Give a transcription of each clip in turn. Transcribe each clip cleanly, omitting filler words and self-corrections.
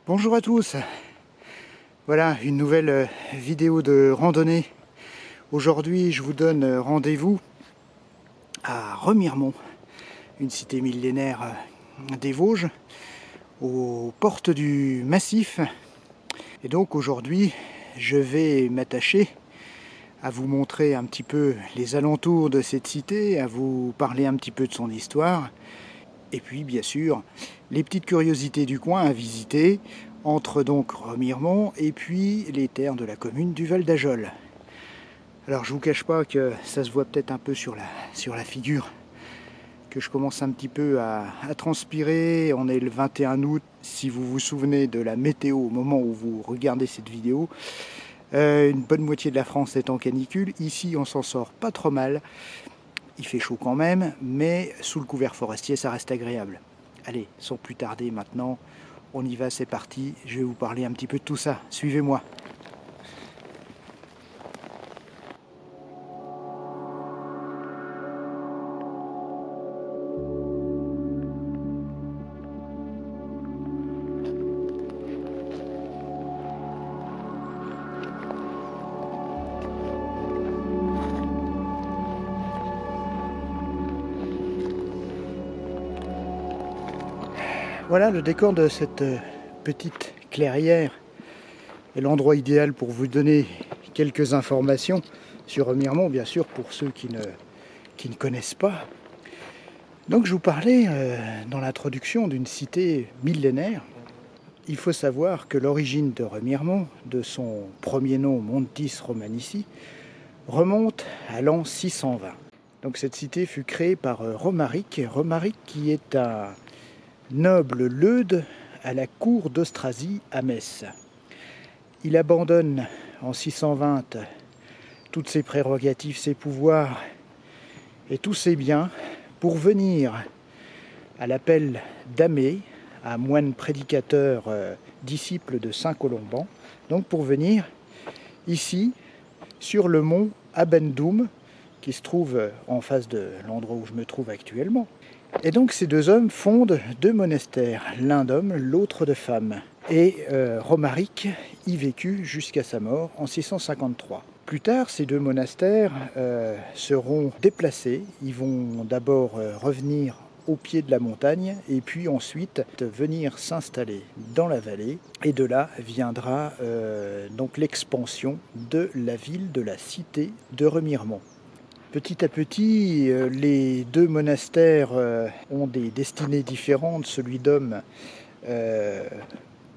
Bonjour à tous, voilà une nouvelle vidéo de randonnée. Aujourd'hui je vous donne rendez-vous à Remiremont, une cité millénaire des Vosges, aux portes du Massif. Et donc aujourd'hui je vais m'attacher à vous montrer un petit peu les alentours de cette cité, à vous parler un petit peu de son histoire, et puis bien sûr les petites curiosités du coin à visiter, entre donc Remiremont et puis les terres de la commune du Val d'Ajol. Alors je vous cache pas que ça se voit peut-être un peu sur la figure, que je commence un petit peu à transpirer. On est le 21 août, si vous vous souvenez de la météo au moment où vous regardez cette vidéo. Une bonne moitié de la France est en canicule. Ici on s'en sort pas trop mal. Il fait chaud quand même, mais sous le couvert forestier ça reste agréable. Allez, sans plus tarder maintenant, on y va, c'est parti. Je vais vous parler un petit peu de tout ça. Suivez-moi. Voilà le décor de cette petite clairière est l'endroit idéal pour vous donner quelques informations sur Remiremont, bien sûr, pour ceux qui ne connaissent pas. Donc je vous parlais dans l'introduction d'une cité millénaire. Il faut savoir que l'origine de Remiremont, de son premier nom Montis Romanici, remonte à l'an 620. Donc cette cité fut créée par Romaric qui est un noble leude à la cour d'Austrasie à Metz. Il abandonne en 620 toutes ses prérogatives, ses pouvoirs et tous ses biens pour venir à l'appel d'Amé, un moine prédicateur disciple de Saint Colomban, donc pour venir ici sur le mont Abendoum qui se trouve en face de l'endroit où je me trouve actuellement. Et donc ces deux hommes fondent deux monastères, l'un d'homme, l'autre de femme. Et Romaric y vécut jusqu'à sa mort en 653. Plus tard, ces deux monastères seront déplacés. Ils vont d'abord revenir au pied de la montagne et puis ensuite venir s'installer dans la vallée. Et de là viendra donc l'expansion de la ville, de la cité de Remiremont. Petit à petit, les deux monastères ont des destinées différentes. Celui d'hommes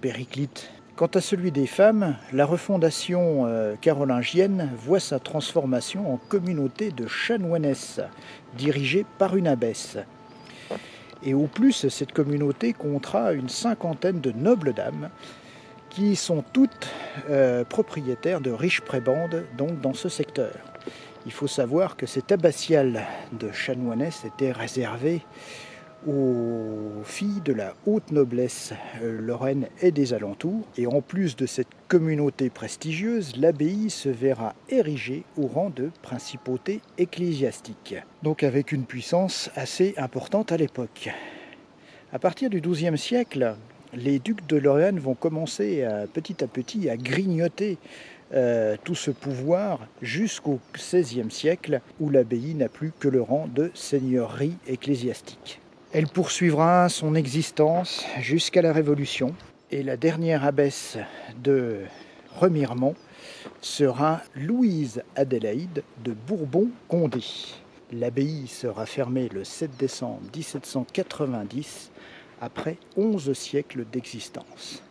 périclite. Quant à celui des femmes, la refondation carolingienne voit sa transformation en communauté de chanoinesses dirigée par une abbesse. Et au plus, cette communauté comptera une cinquantaine de nobles dames qui sont toutes propriétaires de riches prébendes donc dans ce secteur. Il faut savoir que cette abbatiale de chanoinesses était réservée aux filles de la haute noblesse lorraine et des alentours. Et en plus de cette communauté prestigieuse, l'abbaye se verra érigée au rang de principauté ecclésiastique, donc avec une puissance assez importante à l'époque. À partir du XIIe siècle, les ducs de Lorraine vont commencer petit à petit à grignoter tout ce pouvoir jusqu'au XVIe siècle où l'abbaye n'a plus que le rang de seigneurie ecclésiastique. Elle poursuivra son existence jusqu'à la Révolution et la dernière abbesse de Remiremont sera Louise Adélaïde de Bourbon-Condé. L'abbaye sera fermée le 7 décembre 1790 après 11 siècles d'existence.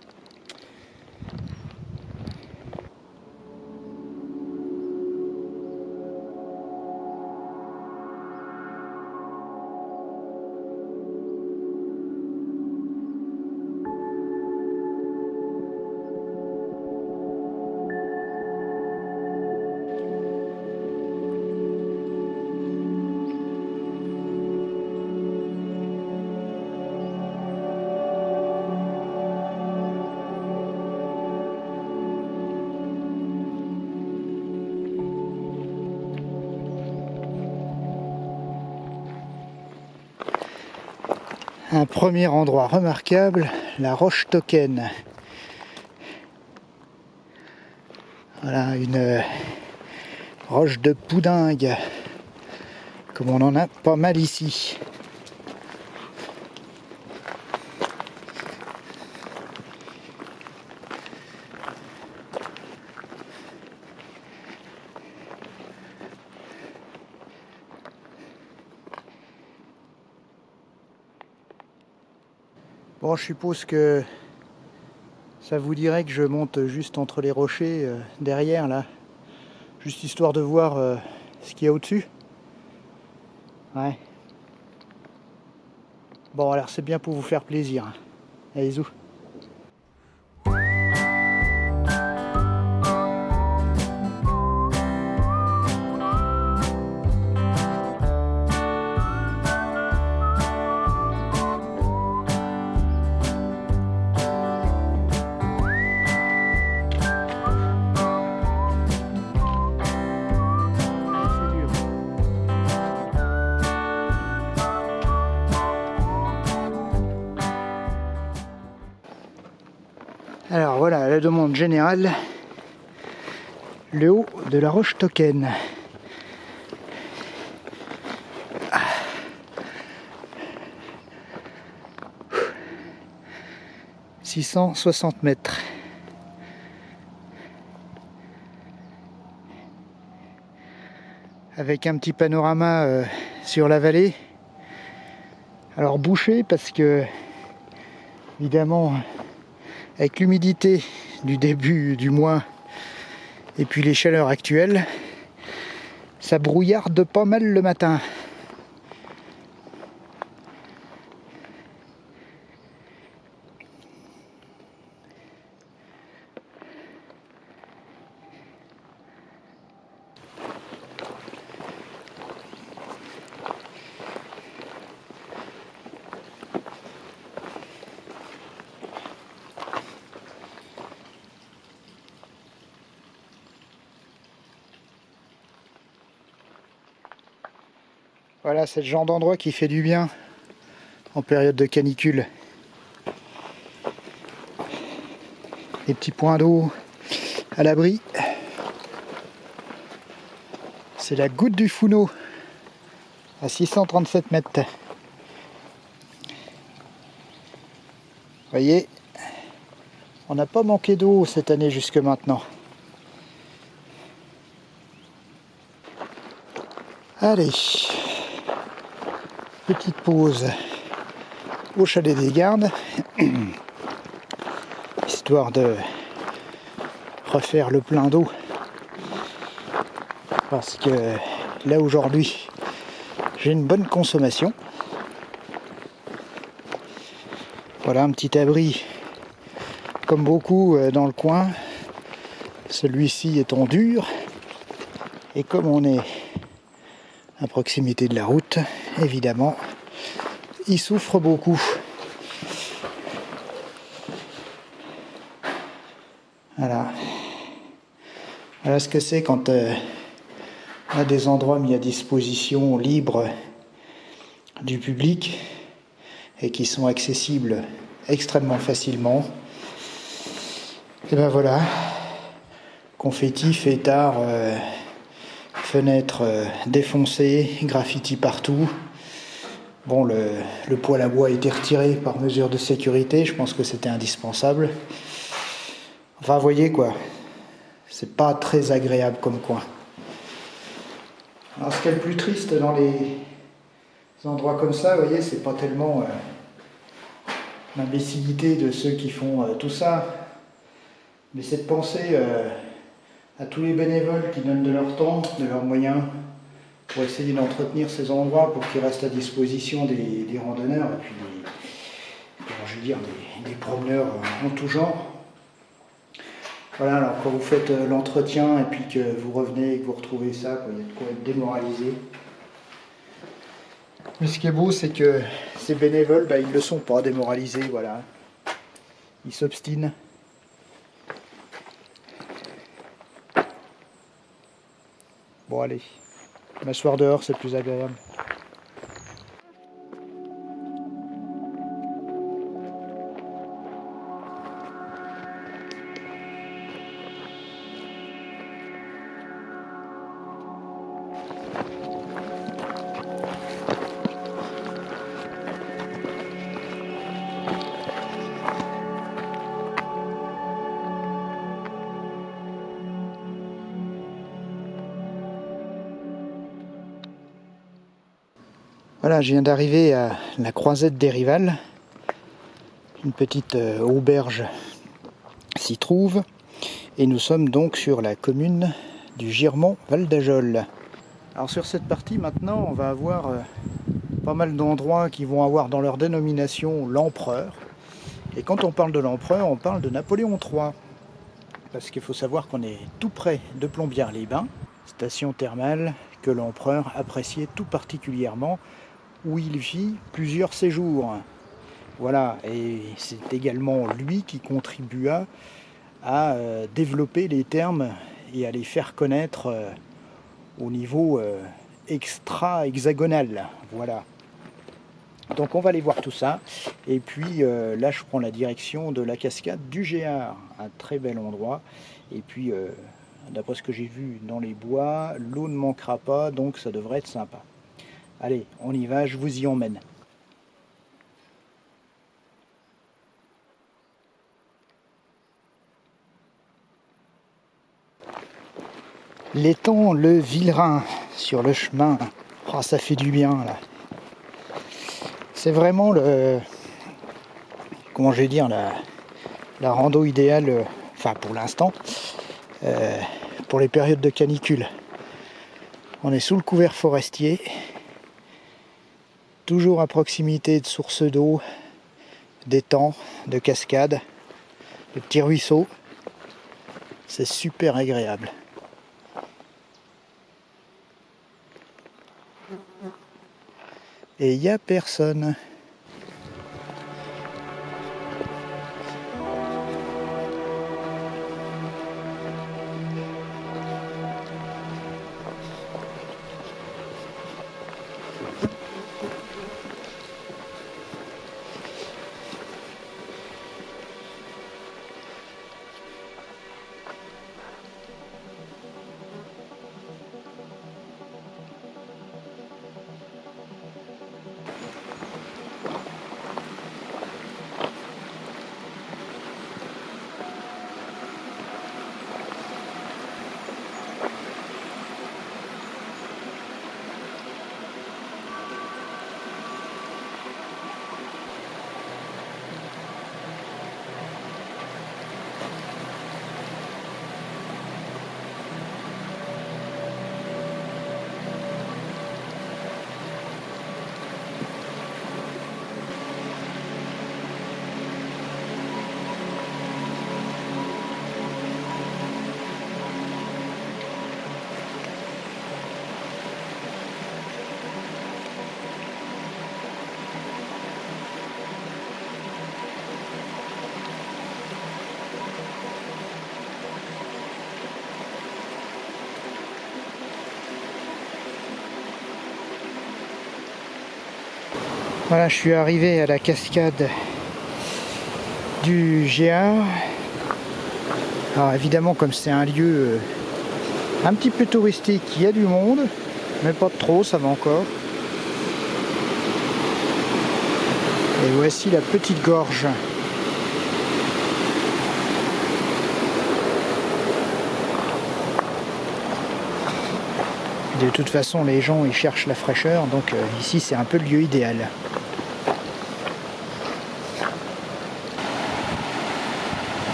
Un premier endroit remarquable, la roche Token, Voilà une roche de poudingue, comme on en a pas mal ici. Bon, je suppose que ça vous dirait que je monte juste entre les rochers derrière là, juste histoire de voir ce qu'il y a au-dessus. Ouais. Bon, alors c'est bien pour vous faire plaisir. Allez, zou. Alors voilà, la demande générale, le haut de la roche Token. Ah. 660 mètres. Avec un petit panorama sur la vallée. Alors bouché parce que, évidemment, avec l'humidité du début du mois et puis les chaleurs actuelles, ça brouillarde pas mal le matin. Voilà, c'est le genre d'endroit qui fait du bien en période de canicule. Les petits points d'eau à l'abri. C'est la goutte du Founeau à 637 mètres. Vous voyez, on n'a pas manqué d'eau cette année jusque maintenant. Allez, petite pause au chalet des Gardes, histoire de refaire le plein d'eau, parce que là aujourd'hui j'ai une bonne consommation. Voilà un petit abri comme beaucoup dans le coin. Celui-ci est en dur, et comme on est à proximité de la route, évidemment il souffre beaucoup. Voilà. Voilà ce que c'est quand on a des endroits mis à disposition libres du public et qui sont accessibles extrêmement facilement. Et ben voilà, confetti, fêtard, fenêtres défoncées, graffiti partout. Bon, le poêle à bois a été retiré par mesure de sécurité, je pense que c'était indispensable. Enfin, vous voyez quoi, c'est pas très agréable comme coin. Alors, ce qui est le plus triste dans les endroits comme ça, vous voyez, c'est pas tellement l'imbécilité de ceux qui font tout ça, mais c'est de penser à tous les bénévoles qui donnent de leur temps, de leurs moyens, pour essayer d'entretenir ces endroits, pour qu'ils restent à disposition des randonneurs, et puis je veux dire, des promeneurs en tout genre. Voilà, alors quand vous faites l'entretien et puis que vous revenez et que vous retrouvez ça, quoi, il y a de quoi être démoralisé. Mais ce qui est beau, c'est que ces bénévoles, ils ne le sont pas démoralisés, voilà. Ils s'obstinent. Bon, allez, m'asseoir dehors, c'est plus agréable. Voilà, je viens d'arriver à la croisette des Rivals. Une petite auberge s'y trouve. Et nous sommes donc sur la commune du Girmont-Val d'Ajol. Alors sur cette partie maintenant, on va avoir pas mal d'endroits qui vont avoir dans leur dénomination l'empereur. Et quand on parle de l'empereur, on parle de Napoléon III. Parce qu'il faut savoir qu'on est tout près de Plombières-les-Bains, station thermale que l'empereur appréciait tout particulièrement, où il fit plusieurs séjours. Voilà, et c'est également lui qui contribua à développer les thermes et à les faire connaître au niveau extra-hexagonal. Voilà. Donc on va aller voir tout ça. Et puis là je prends la direction de la cascade du Géard, un très bel endroit. Et puis d'après ce que j'ai vu dans les bois, l'eau ne manquera pas, donc ça devrait être sympa. Allez, on y va, je vous y emmène. L'étang Le Villerin sur le chemin. Oh, ça fait du bien là. C'est vraiment le, comment je vais dire, la rando idéale, enfin pour l'instant, pour les périodes de canicule. On est sous le couvert forestier, toujours à proximité de sources d'eau, d'étangs, de cascades, de petits ruisseaux. C'est super agréable. Et il n'y a personne. Voilà, je suis arrivé à la cascade du Géard. Alors évidemment, comme c'est un lieu un petit peu touristique, il y a du monde, mais pas trop, ça va encore. Et voici la petite gorge. De toute façon, les gens ils cherchent la fraîcheur, donc ici c'est un peu le lieu idéal.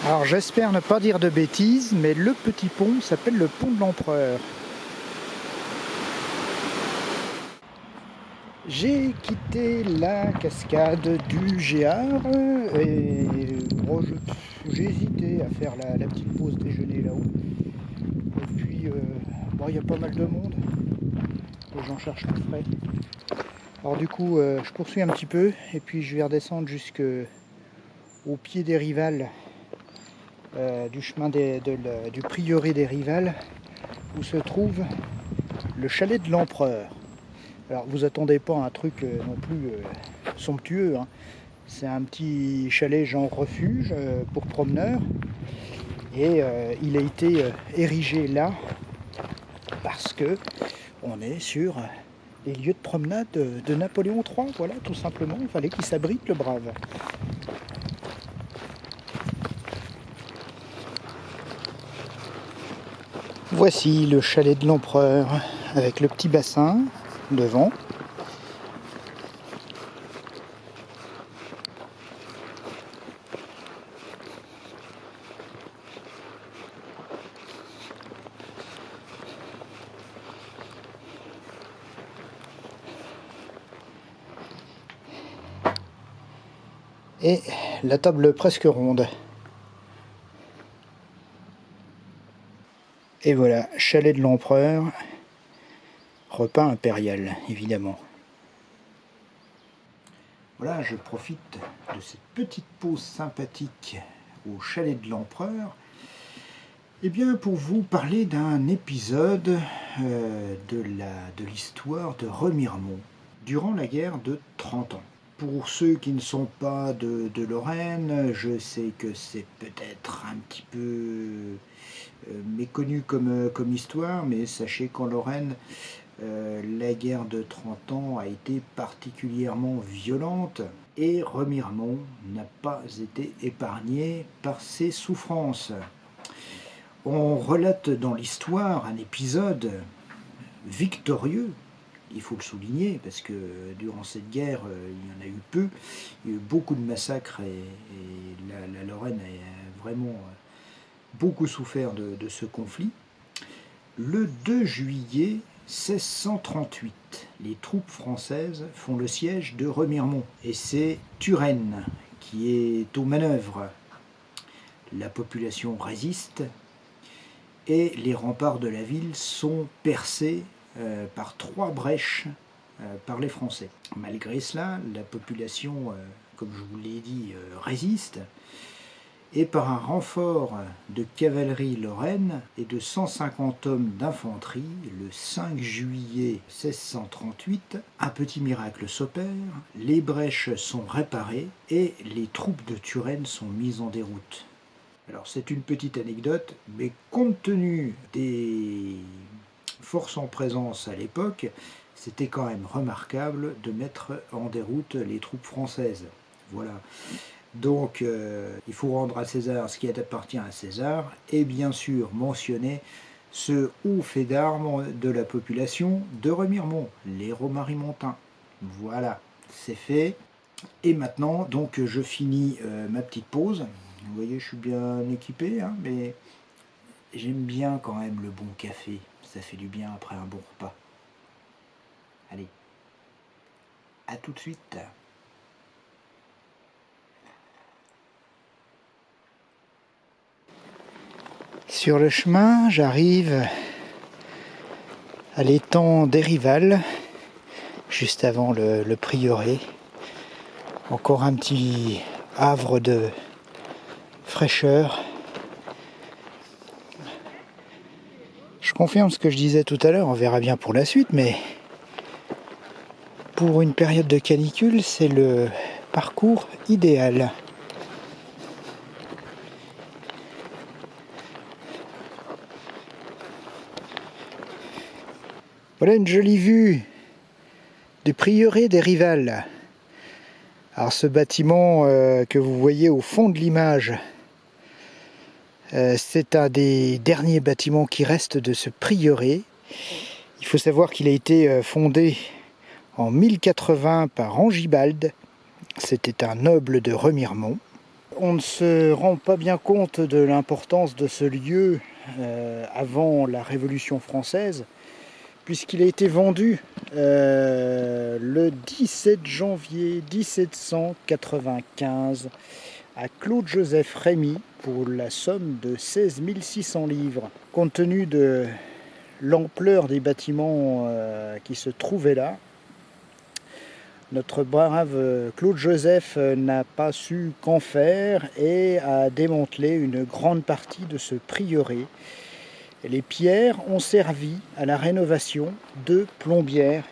Alors j'espère ne pas dire de bêtises, mais le petit pont s'appelle le pont de l'Empereur. J'ai quitté la cascade du Géard et bon, j'ai hésité à faire la petite pause déjeuner là-haut. Et puis bon, il y a pas mal de monde, les gens cherchent le frais. Alors du coup je poursuis un petit peu et puis je vais redescendre jusqu'au pied des Rivals du chemin du prieuré des Rivals, où se trouve le chalet de l'Empereur. Alors vous attendez pas à un truc non plus somptueux, hein. C'est un petit chalet genre refuge pour promeneurs, et il a été érigé là parce que on est sur les lieux de promenade de Napoléon III, voilà, tout simplement. Il fallait qu'il s'abrite, le brave. Voici le chalet de l'Empereur avec le petit bassin devant. Et la table presque ronde. Et voilà, chalet de l'Empereur, repas impérial, évidemment. Voilà, je profite de cette petite pause sympathique au chalet de l'Empereur, eh bien, pour vous parler d'un épisode de l'histoire de Remiremont, durant la guerre de 30 ans. Pour ceux qui ne sont pas de Lorraine, je sais que c'est peut-être un petit peu méconnu comme histoire, mais sachez qu'en Lorraine, la guerre de 30 ans a été particulièrement violente et Remiremont n'a pas été épargné par ses souffrances. On relate dans l'histoire un épisode victorieux, il faut le souligner, parce que durant cette guerre, il y en a eu peu, il y a eu beaucoup de massacres et la Lorraine a vraiment beaucoup souffert de ce conflit. Le 2 juillet 1638, les troupes françaises font le siège de Remiremont et c'est Turenne qui est aux manœuvres. La population résiste et les remparts de la ville sont percés par 3 brèches par les Français. Malgré cela, la population, comme je vous l'ai dit, résiste, et par un renfort de cavalerie lorraine et de 150 hommes d'infanterie, le 5 juillet 1638, un petit miracle s'opère, les brèches sont réparées et les troupes de Turenne sont mises en déroute. Alors c'est une petite anecdote, mais compte tenu des forces en présence à l'époque, c'était quand même remarquable de mettre en déroute les troupes françaises. Voilà. Donc il faut rendre à César ce qui appartient à César, et bien sûr mentionner ce haut fait d'armes de la population de Remiremont, les Romarimontains. Voilà, c'est fait. Et maintenant, donc, je finis ma petite pause. Vous voyez, je suis bien équipé, hein, mais j'aime bien quand même le bon café. Ça fait du bien après un bon repas. Allez, à tout de suite. Sur le chemin, j'arrive à l'étang des Rivals, juste avant le prieuré. Encore un petit havre de fraîcheur. Je confirme ce que je disais tout à l'heure, on verra bien pour la suite, mais pour une période de canicule, c'est le parcours idéal. Voilà une jolie vue du prieuré des Rivals. Alors ce bâtiment que vous voyez au fond de l'image, c'est un des derniers bâtiments qui restent de ce prieuré. Il faut savoir qu'il a été fondé en 1080 par Angibald. C'était un noble de Remiremont. On ne se rend pas bien compte de l'importance de ce lieu avant la Révolution française, puisqu'il a été vendu le 17 janvier 1795 à Claude-Joseph Rémy pour la somme de 16 600 livres. Compte tenu de l'ampleur des bâtiments qui se trouvaient là, Notre brave Claude Joseph n'a pas su qu'en faire et a démantelé une grande partie de ce prieuré. Les pierres ont servi à la rénovation de plombières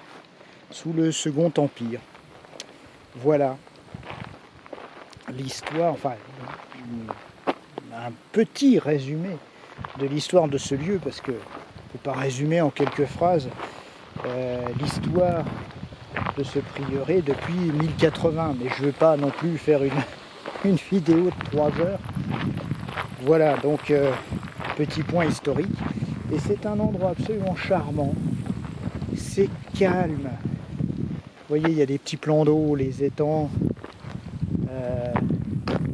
sous le Second Empire. Voilà l'histoire, enfin un petit résumé de l'histoire de ce lieu, parce que on ne peut pas résumer en quelques phrases l'histoire de ce prieuré depuis 1080, mais je ne veux pas non plus faire une vidéo de 3 heures. Voilà, donc petit point historique. Et c'est un endroit absolument charmant. C'est calme. Vous voyez, il y a des petits plans d'eau, les étangs.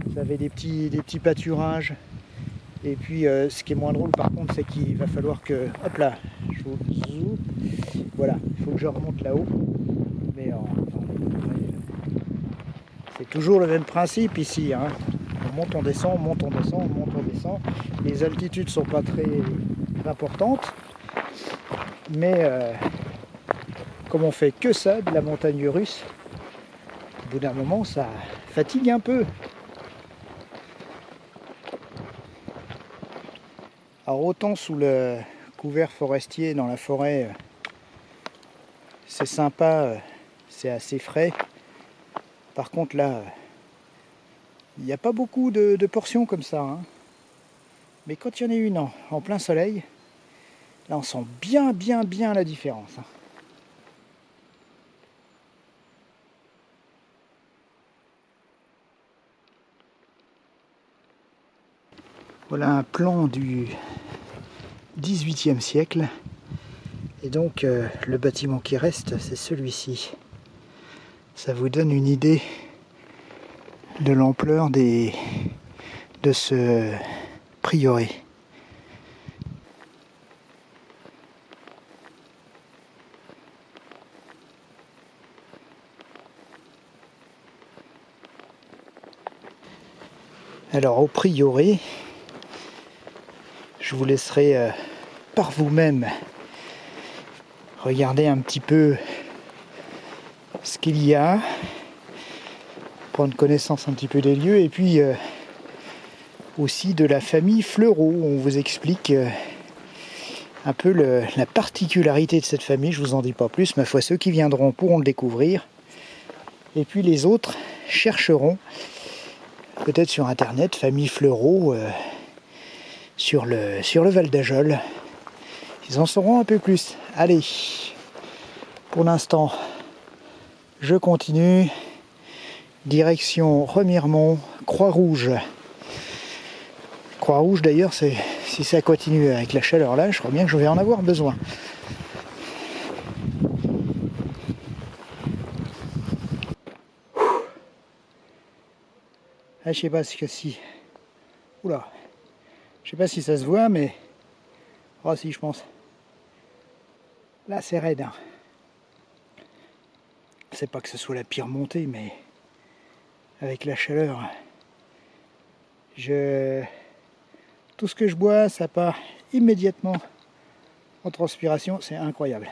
Vous avez des petits pâturages. Et puis, ce qui est moins drôle, par contre, c'est qu'il va falloir que... Hop là, je vous zoome. Voilà, il faut que je remonte là-haut. Mais c'est toujours le même principe ici. Hein. On monte, on descend, on monte, on descend, on monte, on descend. Les altitudes sont pas très importantes. Mais comme on fait que ça, de la montagne russe, au bout d'un moment, ça fatigue un peu. Alors autant sous le couvert forestier, dans la forêt, c'est sympa, c'est assez frais. Par contre là, il n'y a pas beaucoup de portions comme ça. Hein. Mais quand il y en a une en plein soleil, là on sent bien la différence. Hein. Voilà un plan du XVIIIe siècle. Et donc le bâtiment qui reste, c'est celui-ci. Ça vous donne une idée de l'ampleur de ce prieuré. Alors au prieuré, je vous laisserai par vous-même regarder un petit peu ce qu'il y a, prendre connaissance un petit peu des lieux et puis aussi de la famille Fleureau. On vous explique un peu la particularité de cette famille, je vous en dis pas plus, ma foi ceux qui viendront pourront le découvrir et puis les autres chercheront peut-être sur internet famille Fleureau sur le Val d'Ajol. Ils en sauront un peu plus. Allez, pour l'instant, je continue. Direction Remiremont, Croix-Rouge. Croix-Rouge d'ailleurs, si ça continue avec la chaleur là, je crois bien que je vais en avoir besoin. Ah, je sais pas si... Oula. Je sais pas si ça se voit, mais... Oh si, je pense. Là, c'est raide. Hein. C'est pas que ce soit la pire montée, mais... Avec la chaleur... Tout ce que je bois, ça part immédiatement en transpiration. C'est incroyable.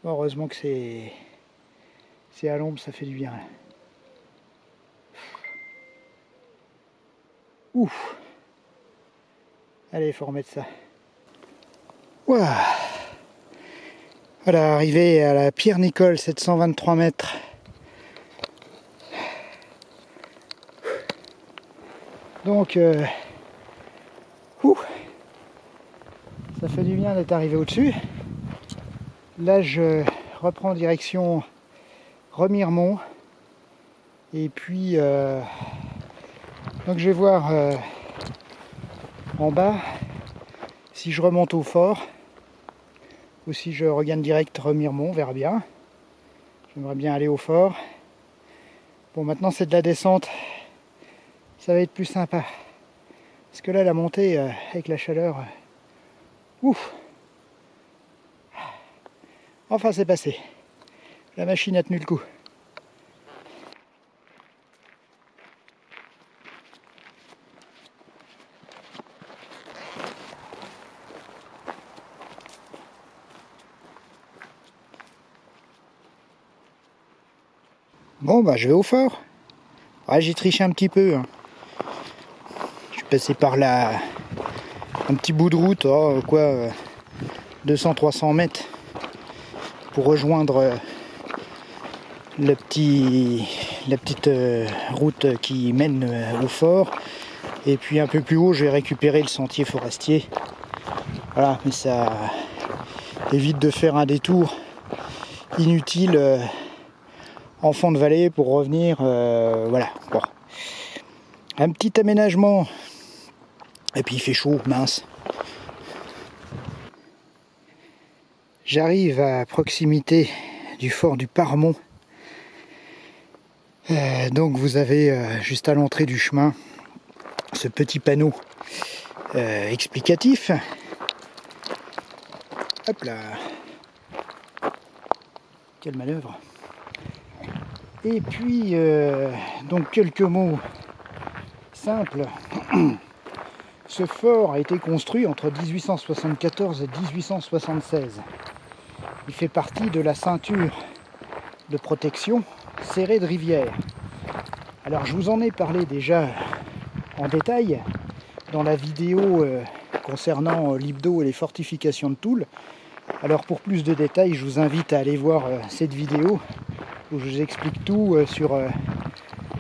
Heureusement que c'est à l'ombre, ça fait du bien. Ouf. Allez, il faut remettre ça. Ouah. Voilà, arrivé à la Pierre Nicole, 723 mètres. Donc, ça fait du bien d'être arrivé au-dessus. Là, je reprends direction Remiremont. Et puis, donc je vais voir en bas si je remonte au fort ou si je regagne direct Remiremont, on verra bien. J'aimerais bien aller au fort. Bon, maintenant c'est de la descente, ça va être plus sympa. Parce que là, la montée avec la chaleur, ouf. Enfin, c'est passé. La machine a tenu le coup. Bon bah je vais au fort. Ouais, j'ai triché un petit peu. Hein. Je suis passé par là, un petit bout de route, 200-300 mètres pour rejoindre la petite route qui mène au fort. Et puis un peu plus haut, je vais récupérer le sentier forestier. Voilà, mais ça évite de faire un détour inutile en fond de vallée pour revenir. Voilà, bon. Un petit aménagement. Et puis il fait chaud, mince. J'arrive à proximité du fort du Parmont. Donc vous avez juste à l'entrée du chemin ce petit panneau explicatif. Hop là. Quelle manœuvre. Et puis donc quelques mots simples. Ce fort a été construit entre 1874 et 1876. Il fait partie de la ceinture de protection serrée de rivière. Alors je vous en ai parlé déjà en détail dans la vidéo concernant l'Ibdo et les fortifications de Toul. Alors pour plus de détails, je vous invite à aller voir cette vidéo où je vous explique tout sur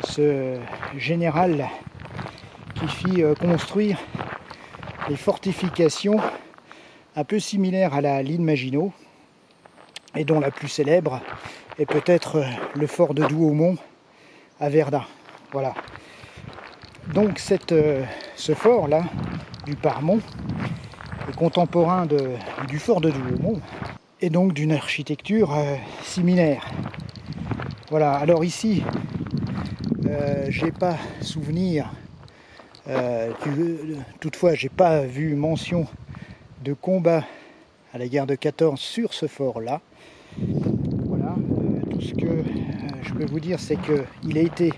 ce général qui fit construire des fortifications un peu similaires à la ligne Maginot et dont la plus célèbre est peut-être le fort de Douaumont à Verdun. Voilà. Donc ce fort là du Parmont est contemporain du fort de Douaumont et donc d'une architecture similaire. Voilà, alors ici j'ai pas souvenir, toutefois j'ai pas vu mention de combat à la guerre de 14 sur ce fort là. Voilà, tout ce que je peux vous dire, c'est qu'il a été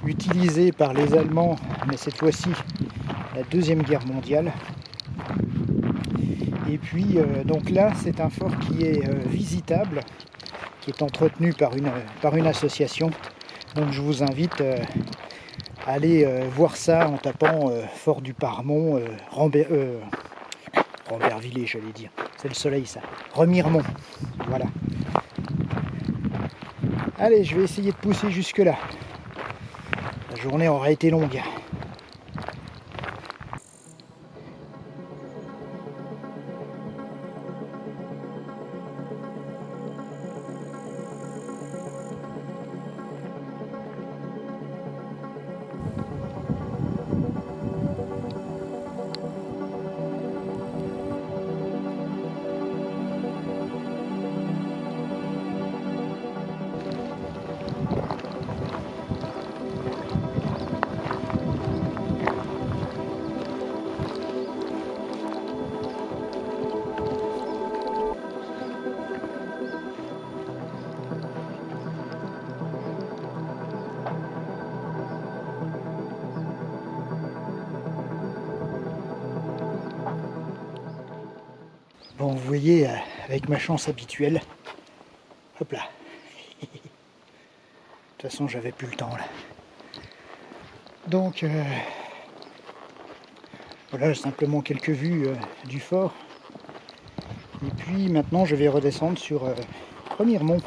utilisé par les Allemands, mais cette fois-ci la Deuxième Guerre mondiale. Et puis donc là c'est un fort qui est visitable, qui est entretenu par une association. Donc je vous invite à aller voir ça en tapant fort du Parmont, Rambervillers, j'allais dire. C'est le soleil ça. Remiremont. Voilà. Allez, je vais essayer de pousser jusque là. La journée aura été longue. Bon, vous voyez, avec ma chance habituelle, hop là. De toute façon, j'avais plus le temps là. Donc, voilà, simplement quelques vues du fort. Et puis maintenant, je vais redescendre sur Remiremont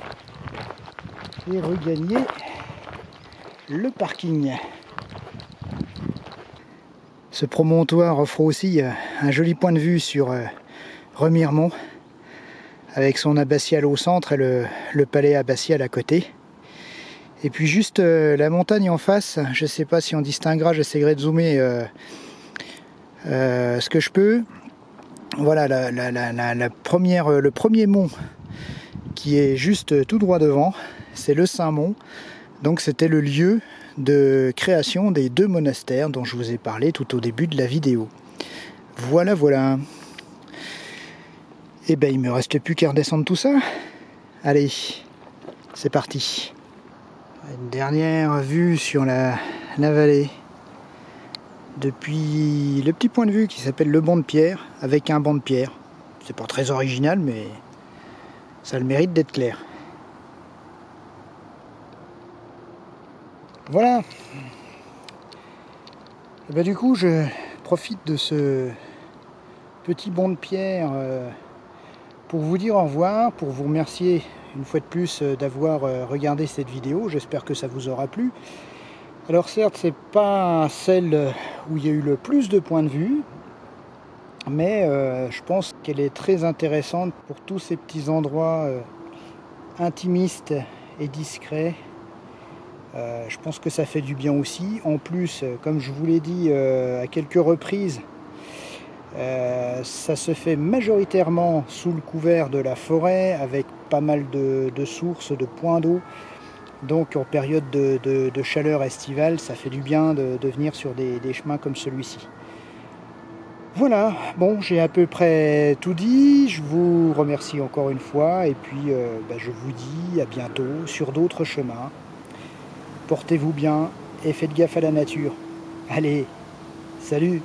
et regagner le parking. Ce promontoire offre aussi un joli point de vue sur Remiremont, avec son abbatial au centre et le palais abbatial à côté. Et puis juste la montagne en face, je ne sais pas si on distinguera, j'essaierai de zoomer ce que je peux. Voilà le premier mont qui est juste tout droit devant, c'est le Saint-Mont. Donc c'était le lieu de création des 2 monastères dont je vous ai parlé tout au début de la vidéo. Voilà, voilà. Et ben il me reste plus qu'à redescendre tout ça. Allez, c'est parti. Une dernière vue sur la vallée. Depuis le petit point de vue qui s'appelle le banc de pierre, avec un banc de pierre. C'est pas très original, mais ça a le mérite d'être clair. Voilà. Et ben, du coup, je profite de ce petit bond de pierre pour vous dire au revoir, pour vous remercier une fois de plus d'avoir regardé cette vidéo. J'espère que ça vous aura plu. Alors certes, c'est pas celle où il y a eu le plus de points de vue, mais je pense qu'elle est très intéressante pour tous ces petits endroits intimistes et discrets. Je pense que ça fait du bien aussi. En plus, comme je vous l'ai dit à quelques reprises, ça se fait majoritairement sous le couvert de la forêt, avec pas mal de sources, de points d'eau. Donc en période de chaleur estivale, ça fait du bien de venir sur des chemins comme celui-ci. Voilà, bon, j'ai à peu près tout dit. Je vous remercie encore une fois et puis je vous dis à bientôt sur d'autres chemins. Portez-vous bien et faites gaffe à la nature. Allez, salut!